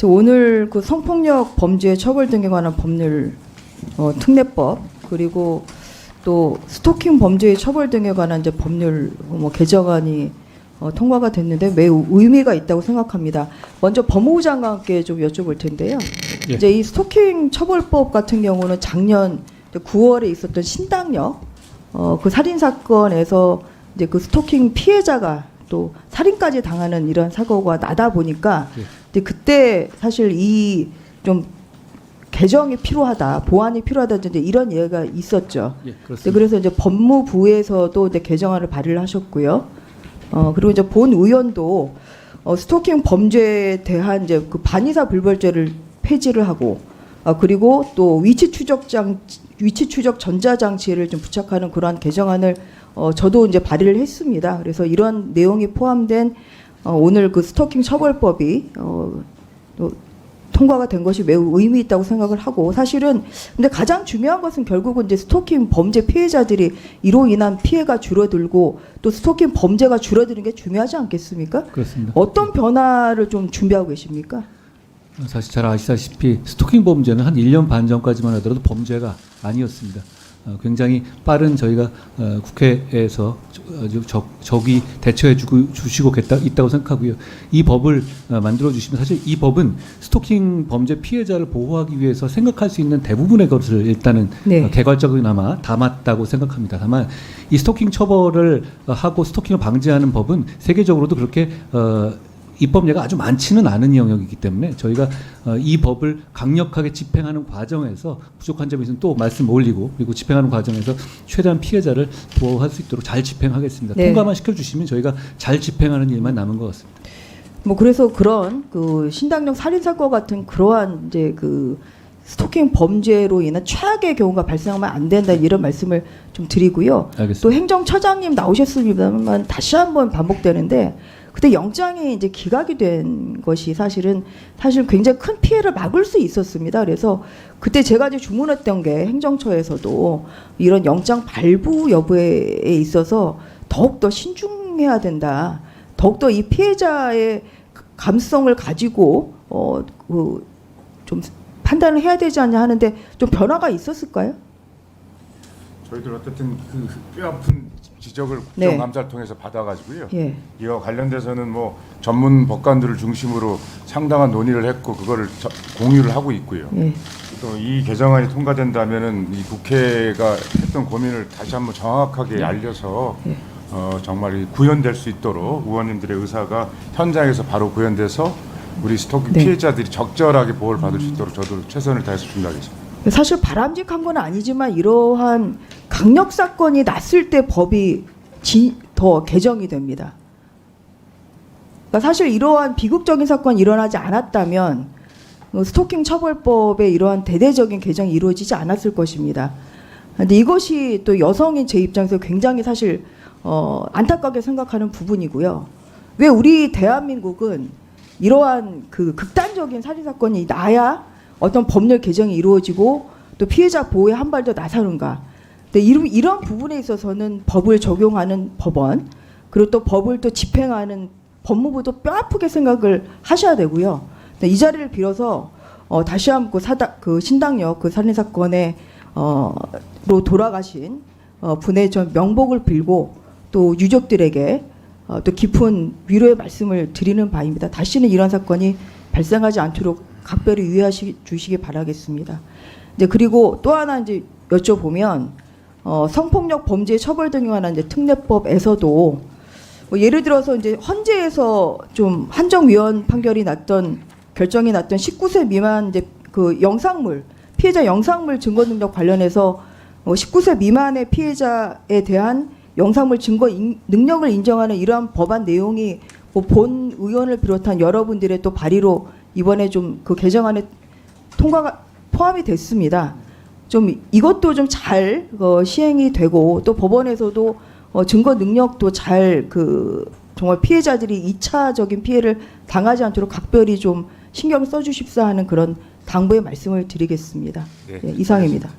오늘 그 성폭력 범죄 처벌 등에 관한 법률 특례법, 그리고 또 스토킹 범죄 처벌 등에 관한 이제 법률 개정안이 통과가 됐는데 매우 의미가 있다고 생각합니다. 먼저 법무부 장관께 좀 여쭤볼 텐데요. 예. 이제 이 스토킹 처벌법 같은 경우는 작년 9월에 있었던 신당역 그 살인 사건에서 이제 그 스토킹 피해자가 또 살인까지 당하는 이런 사고가 나다 보니까 예. 근데 그때 사실 이 좀 개정이 필요하다, 보완이 필요하다 이제 이런 얘기가 있었죠. 예, 네, 그렇습니다. 그래서 이제 법무부에서도 이제 개정안을 발의를 하셨고요. 그리고 이제 본 의원도 스토킹 범죄에 대한 이제 그 반의사 불벌죄를 폐지를 하고 그리고 또 위치 추적 전자장치를 좀 부착하는 그러한 개정안을 저도 이제 발의를 했습니다. 그래서 이런 내용이 포함된 오늘 그 스토킹 처벌법이 또 통과가 된 것이 매우 의미 있다고 생각을 하고, 사실은 근데 가장 중요한 것은 결국은 이제 스토킹 범죄 피해자들이 이로 인한 피해가 줄어들고 또 스토킹 범죄가 줄어드는 게 중요하지 않겠습니까? 그렇습니다. 어떤 변화를 좀 준비하고 계십니까? 사실 잘 아시다시피 스토킹 범죄는 한 1년 반 전까지만 하더라도 범죄가 아니었습니다. 굉장히 빠른 저희가 국회에서 적이 대처해 주시고 있다고 생각하고요. 이 법을 만들어 주시면 사실 이 법은 스토킹 범죄 피해자를 보호하기 위해서 생각할 수 있는 대부분의 것을 일단은 네. 개괄적이나마 담았다고 생각합니다. 다만 이 스토킹 처벌을 하고 스토킹을 방지하는 법은 세계적으로도 그렇게 입법례가 아주 많지는 않은 영역이기 때문에 저희가 이 법을 강력하게 집행하는 과정에서 부족한 점이 있으면 또 말씀 올리고, 그리고 집행하는 과정에서 최대한 피해자를 보호할 수 있도록 잘 집행하겠습니다. 네. 통과만 시켜주시면 저희가 잘 집행하는 일만 남은 것 같습니다. 그래서 그런 그 신당역 살인 사건 같은 그러한 이제 그 스토킹 범죄로 인한 최악의 경우가 발생하면 안 된다, 이런 말씀을 좀 드리고요. 알겠습니다. 또 행정처장님 나오셨습니다만 다시 한번 반복되는데, 그때 영장이 이제 기각이 된 것이 사실 굉장히 큰 피해를 막을 수 있었습니다. 그래서 그때 제가 이제 주문했던 게 행정처에서도 이런 영장 발부 여부에 있어서 더욱더 신중해야 된다. 더욱더 이 피해자의 감수성을 가지고 좀 판단을 해야 되지 않냐 하는데, 좀 변화가 있었을까요? 저희들 어쨌든 그 뼈아픈 지적을 네. 국정감사를 통해서 받아가지고요. 예. 이와 관련돼서는 뭐 전문 법관들을 중심으로 상당한 논의를 했고 그거를 공유를 하고 있고요. 예. 또 이 개정안이 통과된다면은 이 국회가 했던 고민을 다시 한번 정확하게 알려서 예. 정말 구현될 수 있도록 의원님들의 의사가 현장에서 바로 구현돼서 우리 스토킹 네. 피해자들이 적절하게 보호를 받을 수 있도록 저도 최선을 다해서 준비하겠습니다. 사실 바람직한 건 아니지만 이러한 강력 사건이 났을 때 법이 더 개정이 됩니다. 그러니까 사실 이러한 비극적인 사건이 일어나지 않았다면 스토킹 처벌법의 이러한 대대적인 개정이 이루어지지 않았을 것입니다. 그런데 이것이 또 여성인 제 입장에서 굉장히 사실 안타깝게 생각하는 부분이고요. 왜 우리 대한민국은 이러한 그 극단적인 살인 사건이 나야 어떤 법률 개정이 이루어지고 또 피해자 보호에 한 발 더 나서는가. 근데 이런 부분에 있어서는 법을 적용하는 법원, 그리고 또 법을 또 집행하는 법무부도 뼈아프게 생각을 하셔야 되고요. 근데 이 자리를 빌어서 다시 한번 그 신당역 그 살인 사건에 로 돌아가신 분의 전 명복을 빌고 또 유족들에게 또 깊은 위로의 말씀을 드리는 바입니다. 다시는 이런 사건이 발생하지 않도록 각별히 유의해 주시기 바라겠습니다. 이제 그리고 또 하나 이제 여쭤보면 성폭력 범죄 처벌 등에 관한 이제 특례법에서도 예를 들어서 이제 헌재에서 좀 한정위원 결정이 났던 19세 미만 이제 그 영상물 피해자 영상물 증거 능력 관련해서 19세 미만의 피해자에 대한 영상물 증거 능력을 인정하는 이러한 법안 내용이 본 의원을 비롯한 여러분들의 또 발의로 이번에 좀 그 개정안에 통과가 포함이 됐습니다. 좀 이것도 좀 잘 시행이 되고 또 법원에서도 증거 능력도 잘 정말 피해자들이 2차적인 피해를 당하지 않도록 각별히 좀 신경을 써주십사 하는 그런 당부의 말씀을 드리겠습니다. 네, 네, 이상입니다.